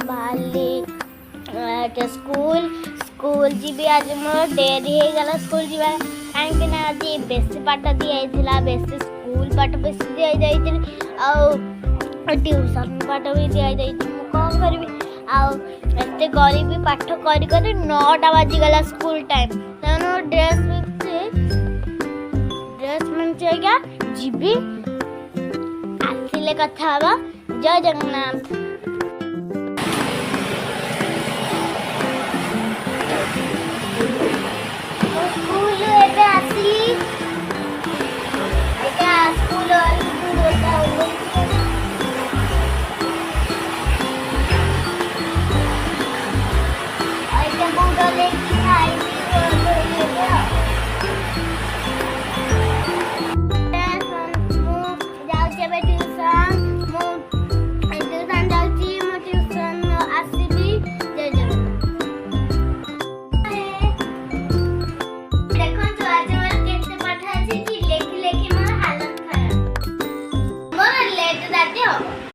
बाहर school school जी आज मोर dairy हो गला स्कूल जी कहीं आज बेसी पाठ दिखाई बेसी स्कूल पाठ बेसी दी ट्यूशन पाठ भी दी कौन करी आते गरीबी पाठ कर 9टा बाजीगला स्कूल टाइम ड्रेस क्या जीवी आसिले कथा जय जगन्नाथ।